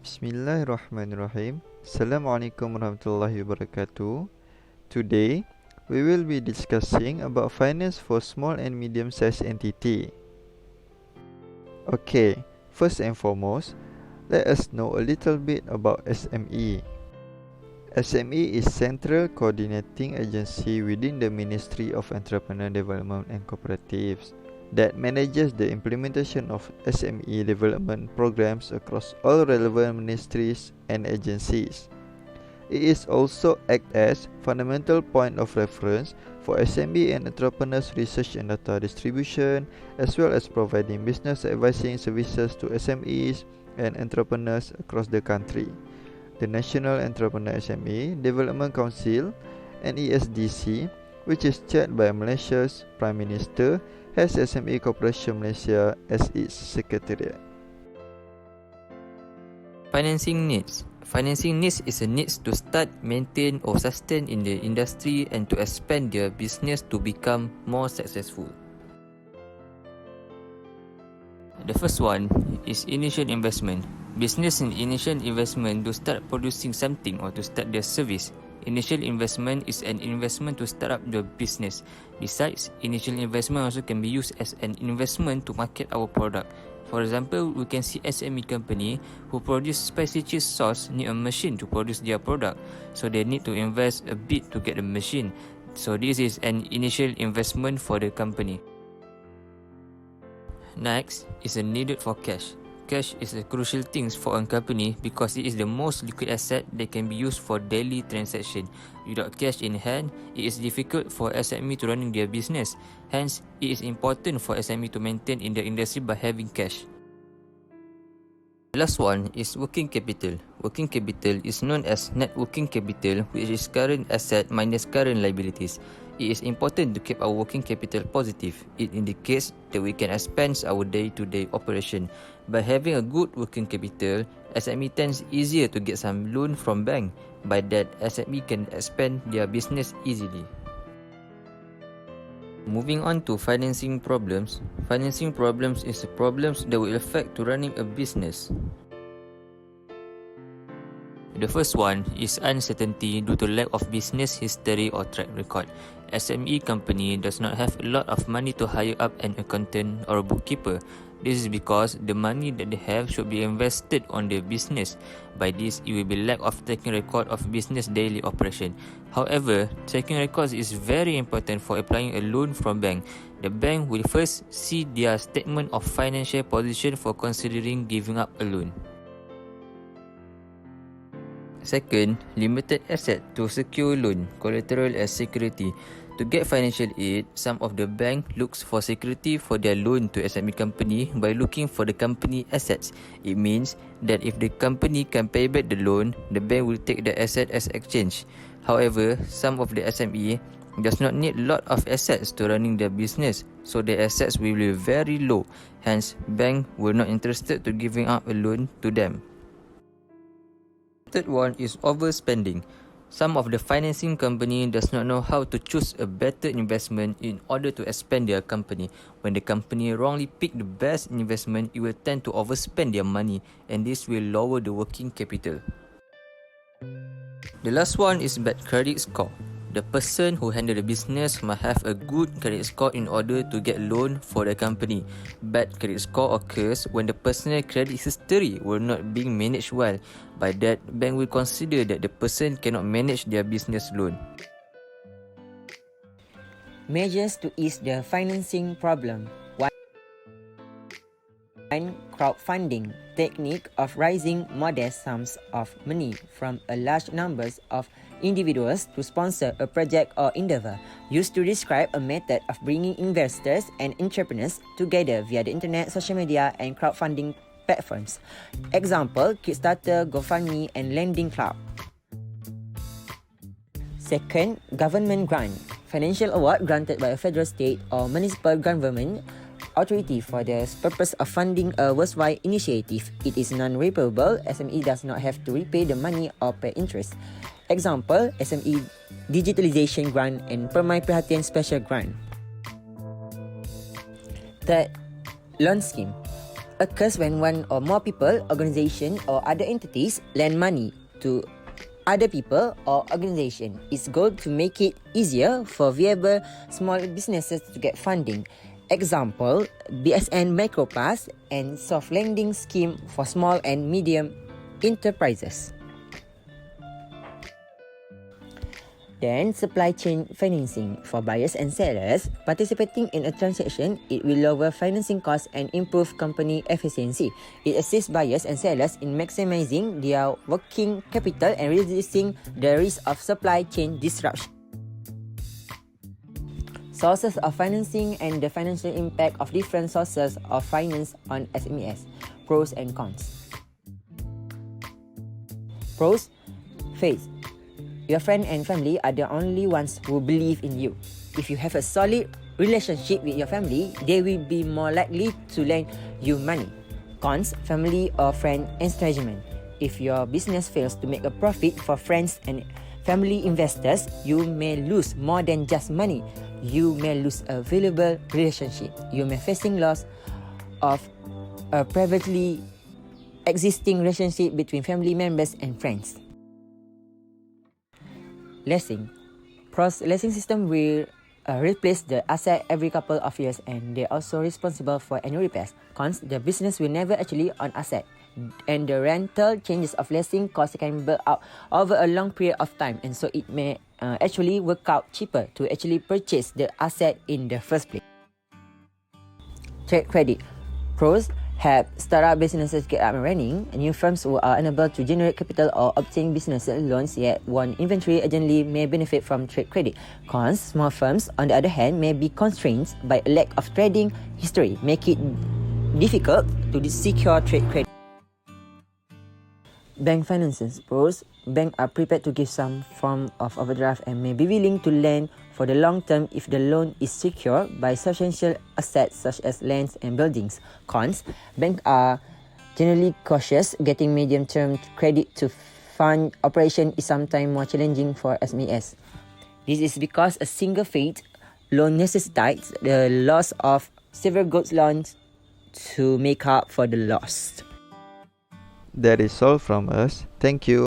Bismillahirrahmanirrahim. Assalamualaikum warahmatullahi wabarakatuh. Today, we will be discussing about finance for small and medium-sized entity. Okay, first and foremost, let us know a little bit about SME. SME is Central Coordinating Agency within the Ministry of Entrepreneur Development and Cooperatives that manages the implementation of SME development programs across all relevant ministries and agencies. It is also act as fundamental point of reference for SME and entrepreneurs research and data distribution, as well as providing business advising services to SMEs and entrepreneurs across the country. The National Entrepreneur SME Development Council, NESDC, which is chaired by Malaysia's Prime Minister, has SME Corporation Malaysia as its secretariat. Financing needs. Financing needs is a needs to start, maintain or sustain in the industry and to expand their business to become more successful. The first one is initial investment. Business in initial investment to start producing something or to start their service. Initial investment is an investment to start up the business. Besides, initial investment also can be used as an investment to market our product. For example, we can see SME company who produce spicy cheese sauce need a machine to produce their product. So they need to invest a bit to get the machine. So this is an initial investment for the company. Next is a needed for cash. Cash is a crucial thing for a company because it is the most liquid asset that can be used for daily transaction. Without cash in hand, it is difficult for SME to running their business. Hence, it is important for SME to maintain in the industry by having cash. The last one is working capital. Working capital is known as net working capital, which is current asset minus current liabilities. It is important to keep our working capital positive. It indicates that we can expand our day-to-day operation. By having a good working capital, SME tends easier to get some loan from bank. By that, SME can expand their business easily. Moving on to financing problems. Financing problems is problems that will affect to running a business. The first one is uncertainty due to lack of business history or track record. SME company does not have a lot of money to hire up an accountant or a bookkeeper. This is because the money that they have should be invested on their business. By this, it will be lack of taking record of business daily operation. However, taking records is very important for applying a loan from bank. The bank will first see their statement of financial position for considering giving up a loan. Second, limited asset to secure loan, collateral as security. To get financial aid, some of the bank looks for security for their loan to SME company by looking for the company assets. It means that if the company can pay back the loan, the bank will take the asset as exchange. However, some of the SME does not need a lot of assets to running their business, so the assets will be very low. Hence, bank were not interested to giving up a loan to them. Third one is overspending. Some of the financing company does not know how to choose a better investment in order to expand their company. When the company wrongly pick the best investment, it will tend to overspend their money and this will lower the working capital. The last one is bad credit score. The person who handle the business must have a good credit score in order to get loan for the company. Bad credit score occurs when the personal credit history will not being managed well. By that, bank will consider that the person cannot manage their business loan. Measures to ease the financing problem. 1. Crowdfunding technique of raising modest sums of money from a large numbers of individuals to sponsor a project or endeavor, used to describe a method of bringing investors and entrepreneurs together via the internet, social media, and crowdfunding platforms. Example: Kickstarter, GoFundMe, and Lending Club. Second, government grant. Financial award granted by a federal, state, or municipal government authority for the purpose of funding a worthwhile initiative. It is non-repayable. SME does not have to repay the money or pay interest. Example: SME Digitalization Grant and Permai Perhatian Special Grant. Third, loan scheme. occurs when one or more people, organization, or other entities lend money to other people or organization. Its goal to make it easier for viable small businesses to get funding. Example, BSN Micropass and soft lending scheme for small and medium enterprises. Then, supply chain financing. For buyers and sellers participating in a transaction, it will lower financing costs and improve company efficiency. It assists buyers and sellers in maximizing their working capital and reducing the risk of supply chain disruption. Sources of financing and the financial impact of different sources of finance on SMEs. Pros and cons. Pros: faith. Your friend and family are the only ones who believe in you. If you have a solid relationship with your family, they will be more likely to lend you money. Cons: family or friend estrangement. If your business fails to make a profit for friends and family investors, you may lose more than just money. You may lose a valuable relationship. You may facing loss of a privately existing relationship between family members and friends. Leasing. Leasing system will replace the asset every couple of years and they're also responsible for annual repairs. Cons: the business will never actually own asset and the rental changes of leasing costs can build up over a long period of time, and so it may actually work out cheaper to actually purchase the asset in the first place. Trade credit. Pros: help startup businesses get up and running. New firms who are unable to generate capital or obtain business loans yet want inventory urgently may benefit from trade credit. Cons: small firms, on the other hand, may be constrained by a lack of trading history, make it difficult to secure trade credit. Bank finances. Pros: banks are prepared to give some form of overdraft and may be willing to lend for the long term if the loan is secured by substantial assets such as lands and buildings. Cons: banks are generally cautious. Getting medium-term credit to fund operation is sometimes more challenging for SMEs. This is because a single failed loan necessitates the loss of several good loans to make up for the loss. That is all from us. Thank you.